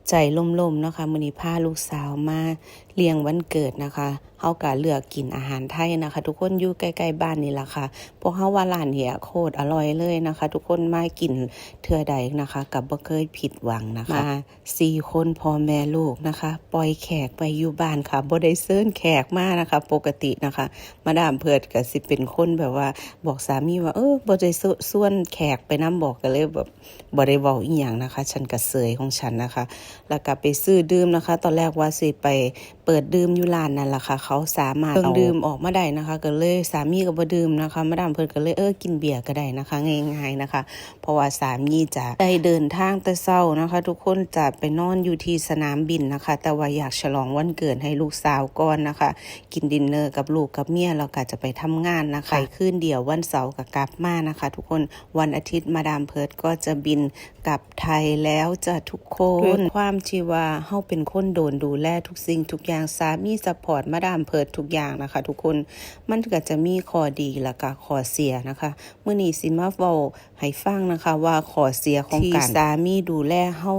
ใจล่มๆนะคะมื้อนี้พาลูกสาวมาเลี้ยงวันเกิดนะคะเฮาก็เลือกกินอาหารไทยนะคะทุกคนอยู่ใกล้ๆบ้านนี่ล่ะค่ะพวกเฮาว่าร้านเนี่ยโคตรอร่อยเลยนะคะทุกคนมากินเทื่อใดนะคะก็บ่เคยผิดหวังนะคะมา4คนพ่อแม่ลูกนะคะปล่อยแขกไปอยู่บ้านค่ะบ่ได้เชิญแขกมานะคะปกตินะคะมาดามเพิดก็สิเป็นคนแบบว่าบอกสามีว่าบ่ได้ส่วนแขกไปนำบอกก็เลยแบบบ่ได้เว้าอีหยังนะคะฉันก็เสยของฉันนะคะแล้วก็ไปซื้อดื่มนะคะตอนแรกว่าสิไปเปิดดื่มอยู่ร้านนั่นล่ะค่ะเขาสามารถเอาดื่มออกมาได้นะคะก็เลยสามีก็บ่ดื่มนะคะมาดามเพิ่นก็เลยกินเบียร์ก็ได้นะคะง่ายๆนะคะเพราะว่าสามีจะได้เดินทางแต่เช้านะคะทุกคนจะไปนอนอยู่ที่สนามบินนะคะแต่ว่าอยากฉลองวันเกิดให้ลูกสาวก่อนนะคะกินดินเนอร์กับลูกกับเมียแล้วก็จะไปทำงานนะคะไปคืนเดียววันเสาร์ก็กลับมานะคะทุกคนวันอาทิตย์มาดามเพิดก็จะบินกลับไทยแล้วจะทุกคนด้วยความที่ว่าเฮาเป็นคนโดนดูแลทุกสิ่งทุกอย่างสามีซัพพอร์ตมาดามเพิดทุกอย่างนะคะทุกคนมันก็จะมีข้อดีแล้วก็ข้อเสียนะคะมื้อนี้สิมาเว้าให้ฟังนะคะว่าข้อเสียของการสามีดูแลเฮา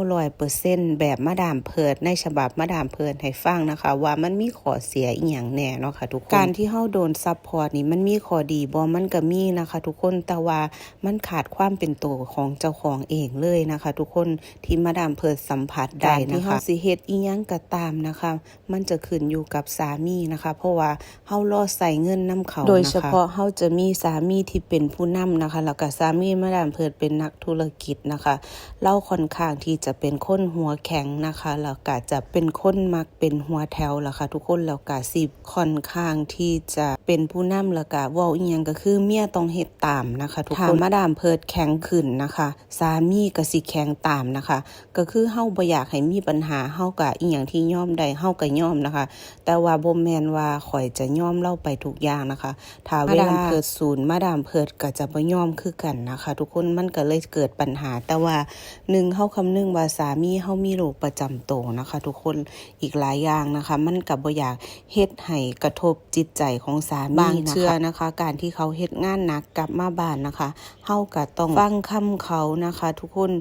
100% แบบมาดามเพิดในฉบับมาดามเพิดให้ฟังนะคะว่ามันมีข้อเสียอีหยังแน่เนาะค่ะทุกคนการที่เฮาโดนซัพพอร์ตนี่มันมีข้อดีบ่มันก็มีนะคะทุกคนแต่ว่ามันขาดความเป็นตัวของเจ้าของเองเลยนะคะทุกคนที่มาดามเพิดสัมผัสได้นะคะที่เฮาสิเฮ็ดอีหยังก็ตามนะคะมันจะขึ้นอยู่กับสามีนะคะเพราะว่าเฮารอใส่เงินนำเขาโดยเฉพาะเฮาจะมีสามีที่เป็นผู้นำนะคะแล้วก็สามีมาดามเพิดเป็นนักธุรกิจนะคะเราค่อนข้างที่จะเป็นคนหัวแข็งนะคะแล้วก็จะเป็นคนมักเป็นหัวแถวล่ะค่ะทุกคนแล้วก็สิค่อนข้างที่จะเป็นผู้นำแล้วก็เว้าอีหยังก็คือเมียต้องเฮ็ดตามนะคะทุกคนมาดามเพิดแข็งขึ้นนะคะสามีก็สิแข็งตามนะคะก็คือเฮาบ่อยากให้มีปัญหาเฮาก็อีหยังที่ยอมได้เฮาก็ยอมนะคะแต่ว่าบ่แม่นว่าข่อยจะยอมเล่าไปทุกอย่างนะคะถ้าเวลาเพิดศูนย์มาดามเพิดก็จะบ่ยอมคือกันนะคะทุกคนมันก็เลยเกิดปัญหาแต่ว่า1เฮาคำนึงว่าสามีเฮามีโรคประจำตัวนะคะทุกคนอีกหลายอย่างนะคะมันก็บ่อยากเฮ็ดให้กระทบจิตใจของสามีบางเทื่อนะคะการที่เขาเฮ็ดงานหนักกลับมาบ้านนะคะเฮาก็ต้องฟังคำเขานะคะทุกคน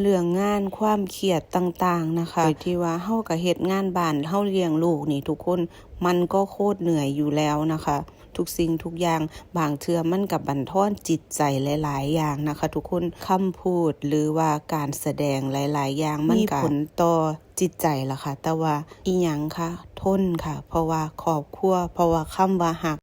เรื่องงานความเครียดต่างๆนะคะโดยที่ว่าเฮาก็เฮ็ดงานบ้านเฮาเลี้ยงลูกนี่ทุกคนมันก็โคตรเหนื่อยอยู่แล้วนะคะทุกสิ่งทุกอย่างบางเทื่อมันก็บั่นทอนจิตใจหลายๆอย่างนะคะทุกคนคำพูดหรือว่าการแสดงหลายๆอย่างมันมีผลต่อจิตใจล่ะค่ะแต่ว่าอีหยังคะทนค่ะเพราะว่าครอบครัวเพราะว่าคำว่าฮัก